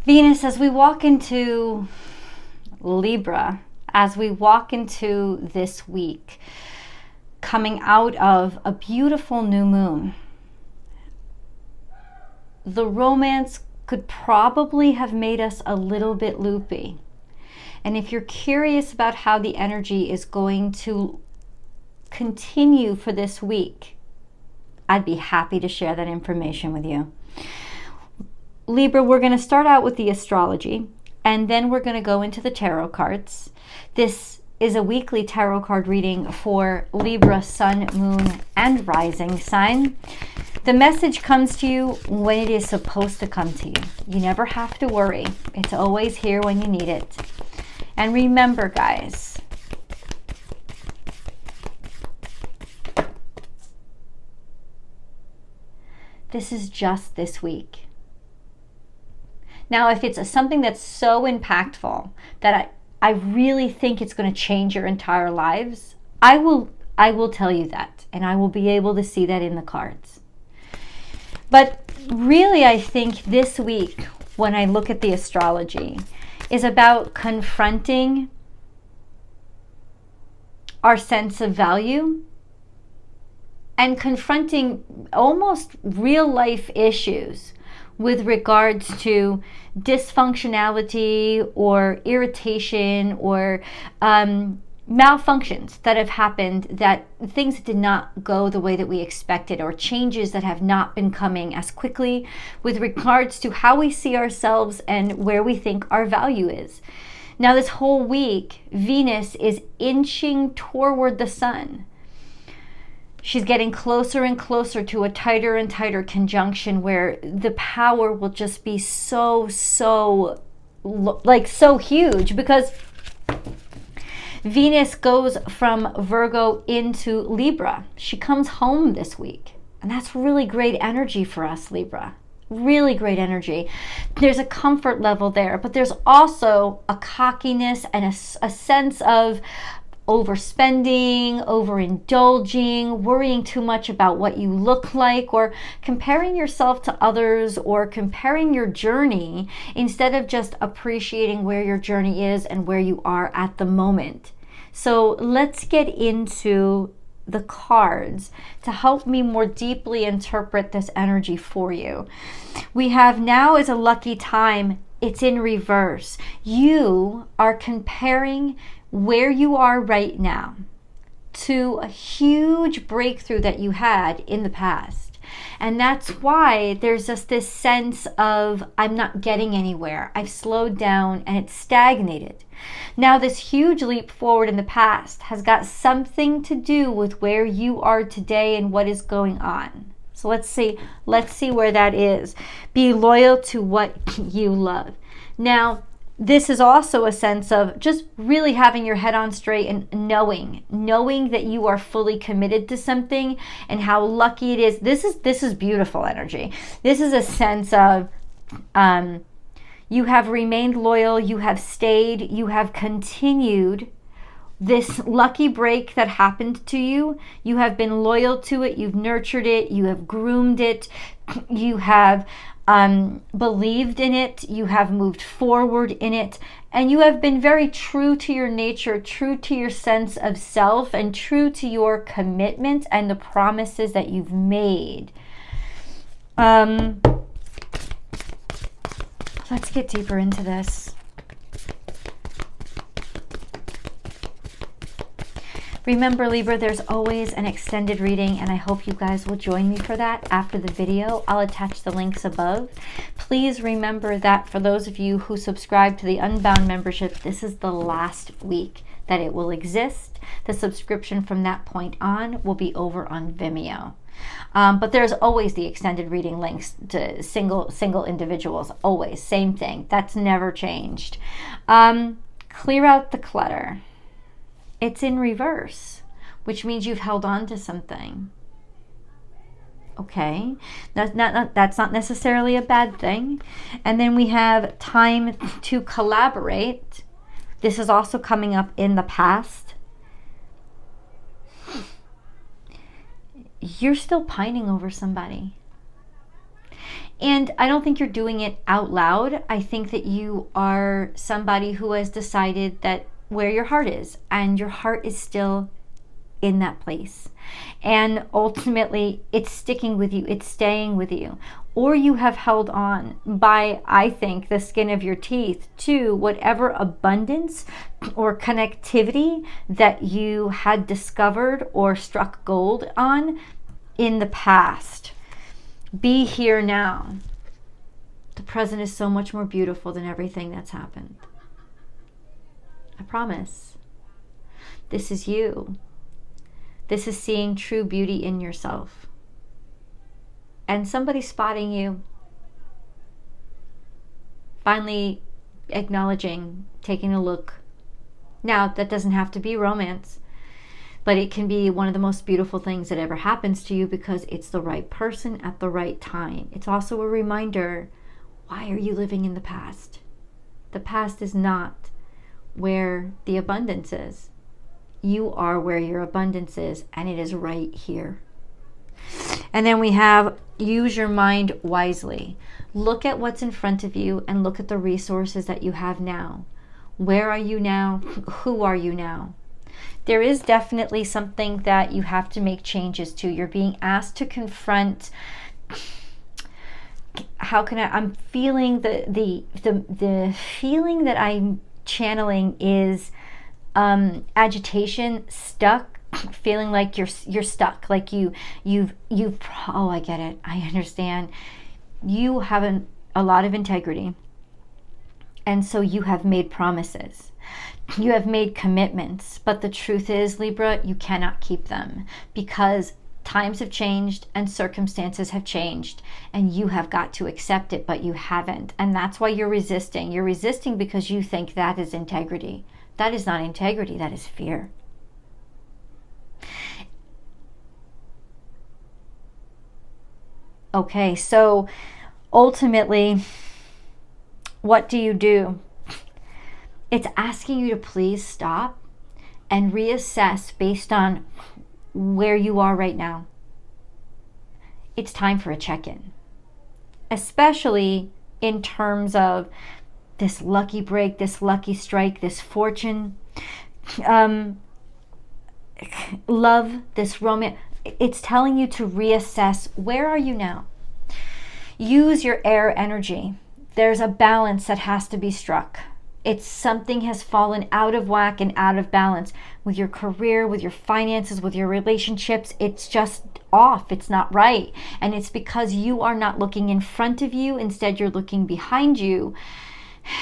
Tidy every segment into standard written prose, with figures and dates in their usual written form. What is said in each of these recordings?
Venus, as we walk into Libra, as we walk into this week, coming out of a beautiful new moon, the romance could probably have made us a little bit loopy. And if you're curious about how the energy is going to continue for this week, I'd be happy to share that information with you. Libra, we're going to start out with the astrology, and then we're going to go into the tarot cards. This is a weekly tarot card reading for Libra, Sun, Moon, and Rising sign. The message comes to you when it is supposed to come to you. You never have to worry. It's always here when you need it. And remember, guys, this is just this week. Now, if it's something that's so impactful that I really think it's going to change your entire lives, I will tell you that, and I will be able to see that in the cards. But really, I think this week, when I look at the astrology, is about confronting our sense of value and confronting almost real life issues with regards to dysfunctionality or irritation or malfunctions that have happened, that things did not go the way that we expected, or changes that have not been coming as quickly with regards to how we see ourselves and where we think our value is. Now, this whole week, Venus is inching toward the sun. She's getting closer and closer to a tighter and tighter conjunction where the power will just be so huge, because Venus goes from Virgo into Libra. She comes home this week, and that's really great energy for us, Libra. Really great energy. There's a comfort level there, but there's also a cockiness and a sense of overspending, overindulging, worrying too much about what you look like, or comparing yourself to others, or comparing your journey instead of just appreciating where your journey is and where you are at the moment. So let's get into the cards to help me more deeply interpret this energy for you. We have now is a lucky time. It's in reverse. You are comparing where you are right now to a huge breakthrough that you had in the past. And that's why there's just this sense of, I'm not getting anywhere. I've slowed down and it's stagnated. Now, this huge leap forward in the past has got something to do with where you are today and what is going on. So let's see where that is. Be loyal to what you love. Now, this is also a sense of just really having your head on straight and knowing that you are fully committed to something, and how lucky it is. This is beautiful energy. This is a sense of you have remained loyal, you have stayed, you have continued this lucky break that happened to you. You have been loyal to it, you've nurtured it, you have groomed it, you have believed in it, you have moved forward in it, and you have been very true to your nature, true to your sense of self, and true to your commitment and the promises that you've made. Let's get deeper into this. Remember, Libra, there's always an extended reading, and I hope you guys will join me for that after the video. I'll attach the links above. Please remember that for those of you who subscribe to the Unbound membership, this is the last week that it will exist. The subscription from that point on will be over on Vimeo. But there's always the extended reading links to single individuals. Always, same thing. That's never changed. Clear out the clutter. It's in reverse, which means you've held on to something. Okay, that's not necessarily a bad thing. And then we have time to collaborate. This is also coming up in the past. You're still pining over somebody. And I don't think you're doing it out loud. I think that you are somebody who has decided that where your heart is, and your heart is still in that place. And ultimately, it's sticking with you, it's staying with you. Or you have held on by, I think, the skin of your teeth to whatever abundance or connectivity that you had discovered or struck gold on in the past. Be here now. The present is so much more beautiful than everything that's happened. I promise. This is you. This is seeing true beauty in yourself. And somebody spotting you. Finally acknowledging, taking a look. Now, that doesn't have to be romance, but it can be one of the most beautiful things that ever happens to you because it's the right person at the right time. It's also a reminder, why are you living in the past? The past is not where the abundance is. You are where your abundance is, and it is right here. And then we have, use your mind wisely. Look at what's in front of you and look at the resources that you have now. Where are you now? Who are you now? There is definitely something that you have to make changes to. You're being asked to confront. How can I'm feeling the feeling that I'm channeling is agitation, stuck, feeling like you're stuck, like you've oh, I get it, I understand. You have a lot of integrity, and so you have made promises, you have made commitments, but the truth is, Libra, you cannot keep them because times have changed and circumstances have changed, and you have got to accept it, but you haven't. And that's why you're resisting. You're resisting because you think that is integrity. That is not integrity, that is fear. Okay, so ultimately, what do? It's asking you to please stop and reassess based on where you are right now. It's time for a check-in, especially in terms of this lucky break, this lucky strike, this fortune, love, this romance. It's telling you to reassess, where are you now? Use your air energy. There's a balance that has to be struck. It's something has fallen out of whack and out of balance with your career, with your finances, with your relationships. It's just off. It's not right. And it's because you are not looking in front of you. Instead, you're looking behind you.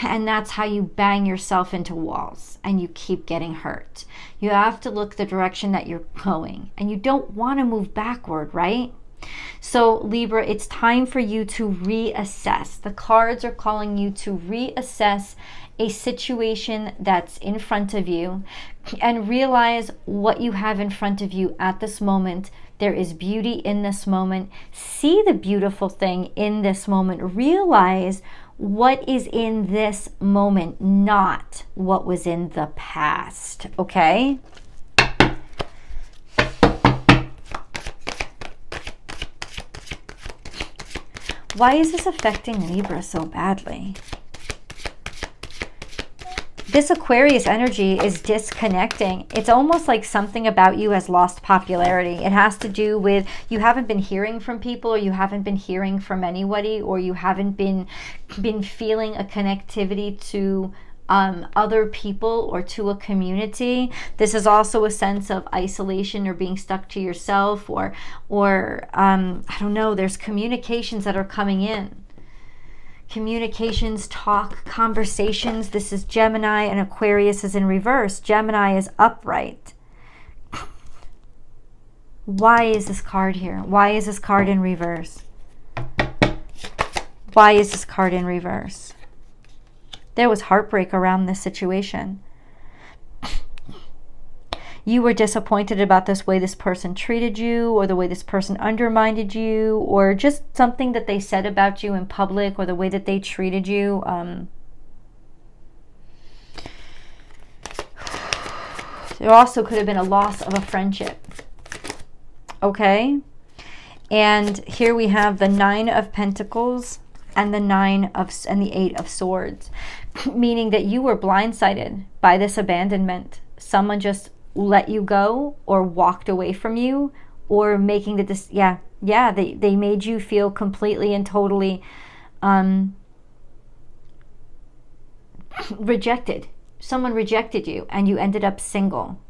And that's how you bang yourself into walls and you keep getting hurt. You have to look the direction that you're going, and you don't want to move backward, right? So Libra, it's time for you to reassess. The cards are calling you to reassess a situation that's in front of you and realize what you have in front of you at this moment. There is beauty in this moment. See the beautiful thing in this moment. Realize what is in this moment, not what was in the past, okay? Why is this affecting Libra so badly? This Aquarius energy is disconnecting. It's almost like something about you has lost popularity. It has to do with you haven't been hearing from people, or you haven't been hearing from anybody, or you haven't been feeling a connectivity to other people or to a community. This is also a sense of isolation or being stuck to yourself, or I don't know, there's communications that are coming in. Communications, talk, conversations. This is Gemini, and Aquarius is in reverse. Gemini is upright. Why is this card here? Why is this card in reverse? Why is this card in reverse? There was heartbreak around this situation. You were disappointed about this way this person treated you, or the way this person undermined you, or just something that they said about you in public, or the way that they treated you. There also could have been a loss of a friendship. Okay? And here we have the Nine of Pentacles and the Eight of Swords, meaning that you were blindsided by this abandonment. Someone just let you go or walked away from you, or making the they made you feel completely and totally rejected. Someone rejected you and you ended up single.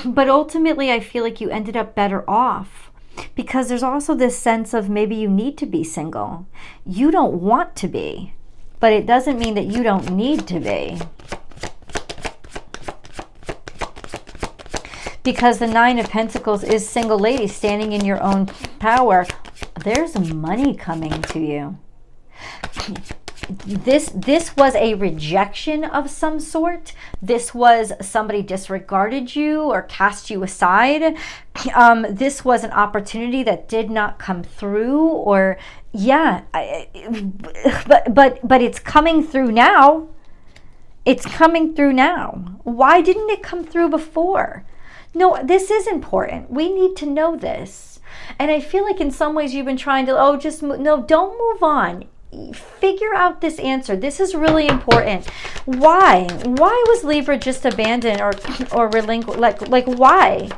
But ultimately, I feel like you ended up better off, because there's also this sense of maybe you need to be single. You don't want to be, but it doesn't mean that you don't need to be. Because the Nine of Pentacles is single lady standing in your own power. There's money coming to you. This was a rejection of some sort. This was somebody disregarded you or cast you aside. This was an opportunity that did not come through, or but it's coming through now. It's coming through now. Why didn't it come through before? No, this is important. We need to know this. And I feel like in some ways you've been trying to, don't move on. Figure out this answer. This is really important. Why was Libra just abandoned or relinquished? Like why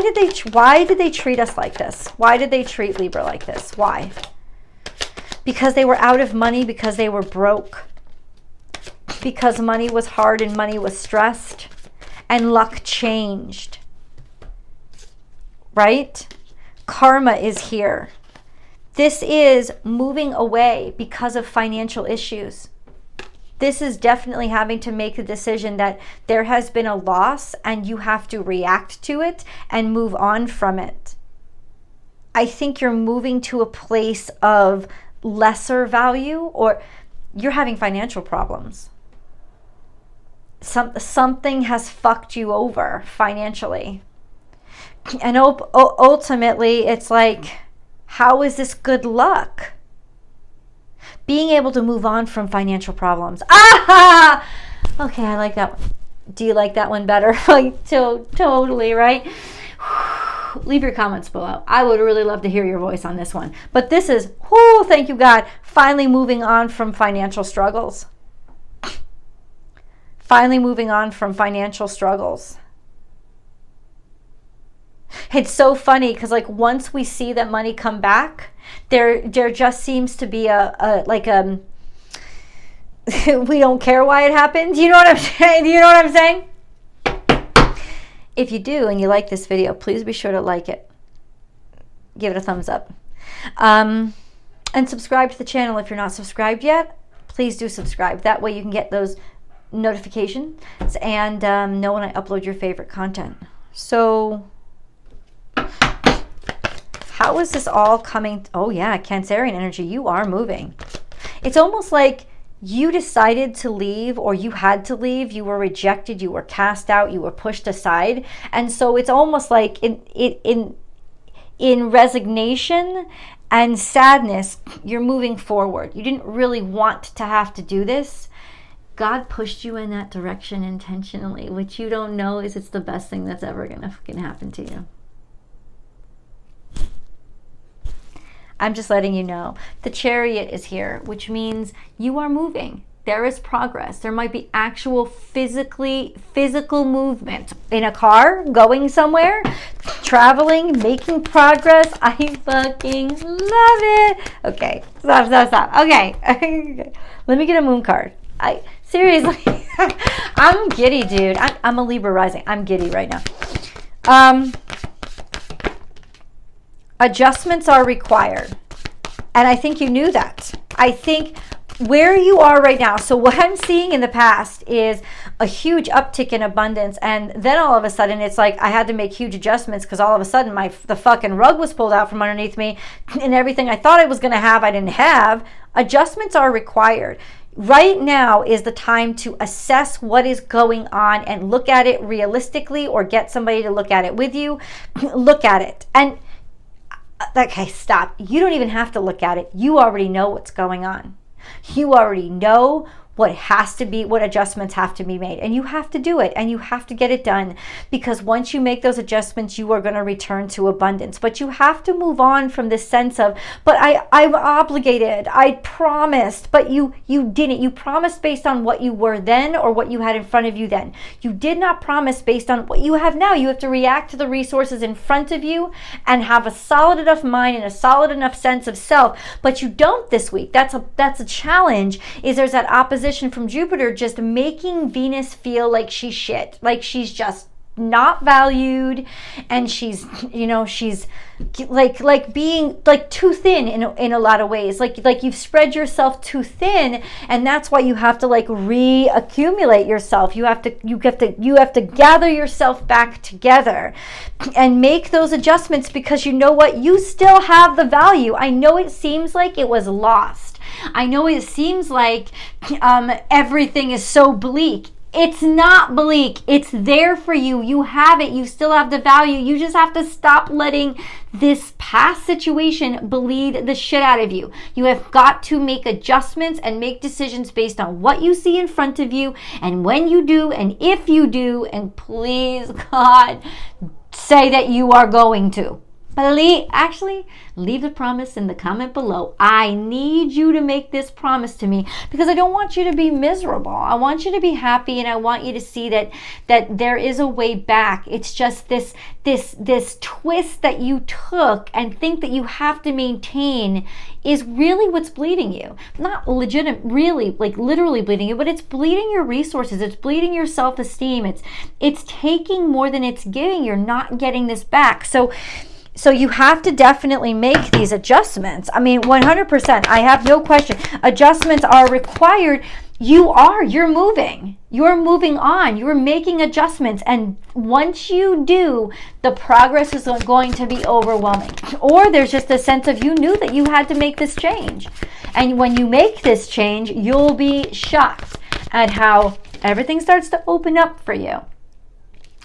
did they treat us like this? Why did they treat Libra like this? Why? Because they were out of money, because they were broke, because money was hard and money was stressed, and luck changed, right? Karma is here. This is moving away because of financial issues. This is definitely having to make a decision that there has been a loss and you have to react to it and move on from it. I think you're moving to a place of lesser value, or you're having financial problems. Something has fucked you over financially. And ultimately, it's like, how is this good luck? Being able to move on from financial problems. Ah! Okay, I like that one. Do you like that one better? Totally, right? Leave your comments below. I would really love to hear your voice on this one. But this is, thank you, God, finally moving on from financial struggles. Finally moving on from financial struggles. It's so funny because like once we see that money come back, there just seems to be we don't care why it happened. You know what I'm saying? Do you know what I'm saying? If you do and you like this video, please be sure to like it. Give it a thumbs up. And subscribe to the channel if you're not subscribed yet. Please do subscribe. That way you can get those notifications and know when I upload your favorite content. So how is this all coming? Oh yeah, Cancerian energy, you are moving. It's almost like you decided to leave, or you had to leave. You were rejected, you were cast out, you were pushed aside. And so it's almost like in resignation and sadness, you're moving forward. You didn't really want to have to do this. God pushed you in that direction intentionally. What you don't know is it's the best thing that's ever gonna fucking happen to you. I'm just letting you know. The Chariot is here, which means you are moving. There is progress. There might be actual physical movement in a car, going somewhere, traveling, making progress. I fucking love it. Okay, stop. Okay, let me get a moon card. Seriously, I'm giddy, dude. I'm a Libra rising. I'm giddy right now. Adjustments are required. And I think you knew that. I think where you are right now, so what I'm seeing in the past is a huge uptick in abundance, and then all of a sudden it's like I had to make huge adjustments because all of a sudden the fucking rug was pulled out from underneath me, and everything I thought I was going to have, I didn't have. Adjustments are required. Right now is the time to assess what is going on and look at it realistically, or get somebody to look at it with you. Look at it. And okay, stop. You don't even have to look at it. You already know what's going on. You already know what adjustments have to be made. And you have to do it, and you have to get it done, because once you make those adjustments, you are going to return to abundance. But you have to move on from this sense of, but I'm obligated, I promised, but you didn't. You promised based on what you were then, or what you had in front of you then. You did not promise based on what you have now. You have to react to the resources in front of you and have a solid enough mind and a solid enough sense of self. But you don't this week. That's a challenge, is there's that opposition from Jupiter just making Venus feel like she's shit, like she's just not valued, and she's like being like too thin in a lot of ways, like you've spread yourself too thin, and that's why you have to like reaccumulate yourself. You have to gather yourself back together and make those adjustments, because you know what, you still have the value. I know it seems like it was lost. I know it seems like everything is so bleak. It's not bleak. It's there for you. You have it. You still have the value. You just have to stop letting this past situation bleed the shit out of you. You have got to make adjustments and make decisions based on what you see in front of you, and when you do, and if you do, and please, God, say that you are going to. Actually, leave the promise in the comment below. I need you to make this promise to me, because I don't want you to be miserable. I want you to be happy, and I want you to see that there is a way back. It's just this twist that you took and think that you have to maintain is really what's bleeding you. Not really, like literally bleeding you, but it's bleeding your resources. It's bleeding your self-esteem. It's taking more than it's giving. You're not getting this back. So you have to definitely make these adjustments. I mean, 100%. I have no question. Adjustments are required. You're moving. You're moving on. You're making adjustments. And once you do, the progress is going to be overwhelming. Or there's just a sense of, you knew that you had to make this change. And when you make this change, you'll be shocked at how everything starts to open up for you.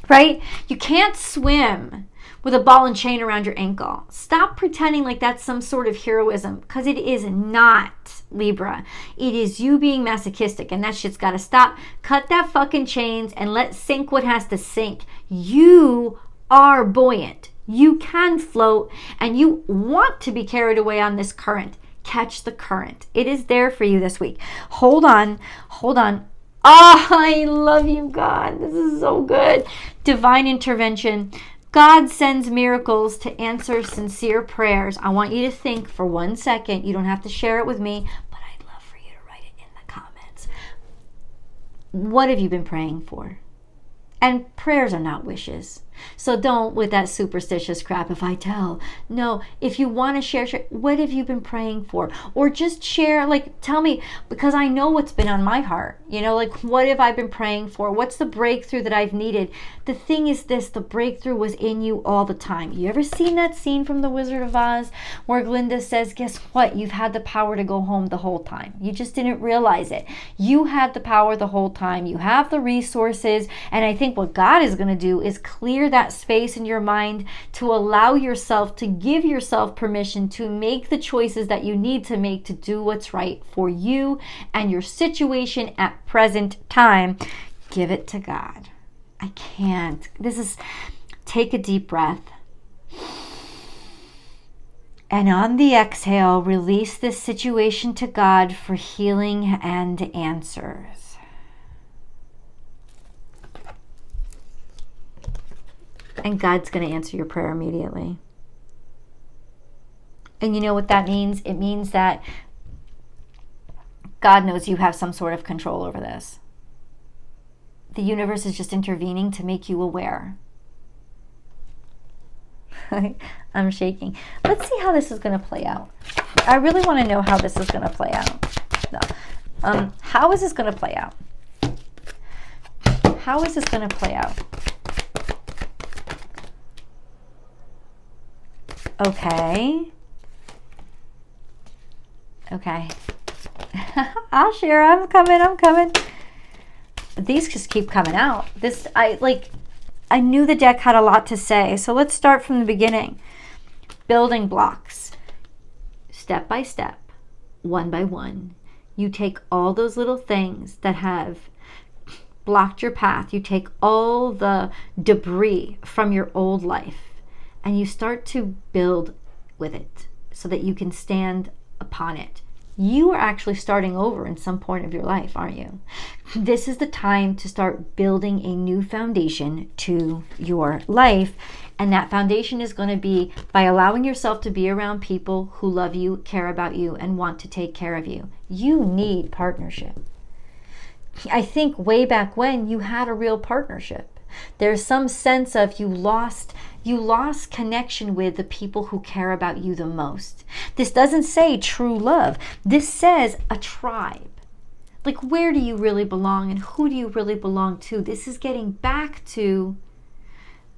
Right? You can't swim with a ball and chain around your ankle. Stop pretending like that's some sort of heroism, because it is not, Libra. It is you being masochistic, and that shit's got to stop. Cut that fucking chains and let sink what has to sink. You are buoyant. You can float, and you want to be carried away on this current. Catch the current. It is there for you this week. Hold on. Oh, I love you, God. This is so good. Divine intervention. God sends miracles to answer sincere prayers. I want you to think for 1 second. You don't have to share it with me, but I'd love for you to write it in the comments. What have you been praying for? And prayers are not wishes. So don't with that superstitious crap, if I tell. No, if you want to share, what have you been praying for? Or just share, like, tell me, because I know what's been on my heart. You know, like, what have I been praying for? What's the breakthrough that I've needed? The thing is this, the breakthrough was in you all the time. You ever seen that scene from The Wizard of Oz where Glinda says, guess what? You've had the power to go home the whole time. You just didn't realize it. You had the power the whole time. You have the resources. And I think what God is going to do is clear that space in your mind to allow yourself, to give yourself permission to make the choices that you need to make to do what's right for you and your situation at present time. Give it to God. I can't. Take a deep breath. And on the exhale, release this situation to God for healing and answers. And God's going to answer your prayer immediately. And you know what that means? It means that God knows you have some sort of control over this. The universe is just intervening to make you aware. I'm shaking. Let's see how this is going to play out. I really want to know how this is going to play out. No. How is this going to play out? How is this going to play out? Okay. I'll share. I'm coming. These just keep coming out. I knew the deck had a lot to say. So let's start from the beginning. Building blocks. Step by step, one by one. you take all those little things that have blocked your path, you take all the debris from your old life, and you start to build with it so that you can stand upon it. You are actually starting over in some point of your life, aren't you? This is the time to start building a new foundation to your life. And that foundation is going to be by allowing yourself to be around people who love you, care about you, and want to take care of you. You need partnership. I think way back when you had a real partnership. There's some sense of you lost connection with the people who care about you the most. This doesn't say true love. This says a tribe. Like, where do you really belong and who do you really belong to? This is getting back to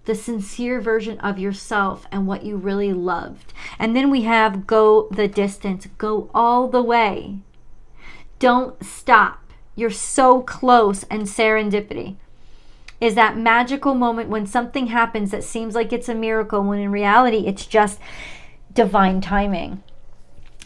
the sincere version of yourself and what you really loved. And then we have go the distance, go all the way. Don't stop. You're so close. And serendipity is that magical moment when something happens that seems like it's a miracle, when in reality it's just divine timing.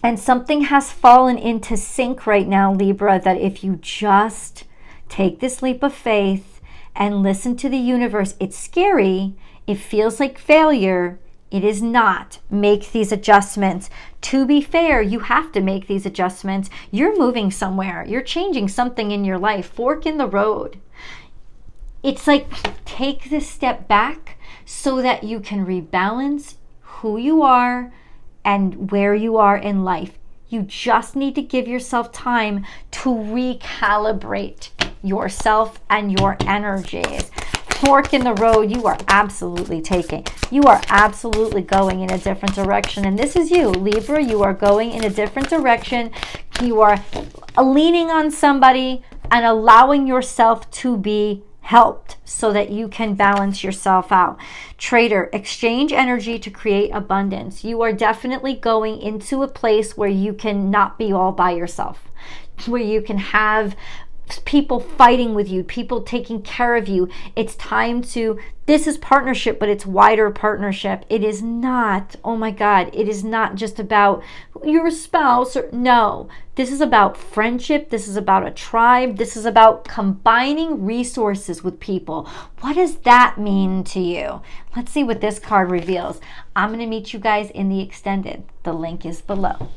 And something has fallen into sync right now, Libra, that if you just take this leap of faith and listen to the universe, it's scary, it feels like failure, it is not. Make these adjustments. To be fair, you have to make these adjustments. You're moving somewhere, you're changing something in your life, fork in the road. It's like, take this step back so that you can rebalance who you are and where you are in life. You just need to give yourself time to recalibrate yourself and your energies. Fork in the road, you are absolutely taking. You are absolutely going in a different direction. And this is you, Libra. You are going in a different direction. You are leaning on somebody and allowing yourself to be helped so that you can balance yourself out. Trader, exchange energy to create abundance. You are definitely going into a place where you can not be all by yourself, where you can have people fighting with you, people taking care of you. It's time to, this is partnership, but it's wider partnership. It is not, oh my God, it is not just about your spouse. Or, no, this is about friendship. This is about a tribe. This is about combining resources with people. What does that mean to you? Let's see what this card reveals. I'm going to meet you guys in the extended. The link is below.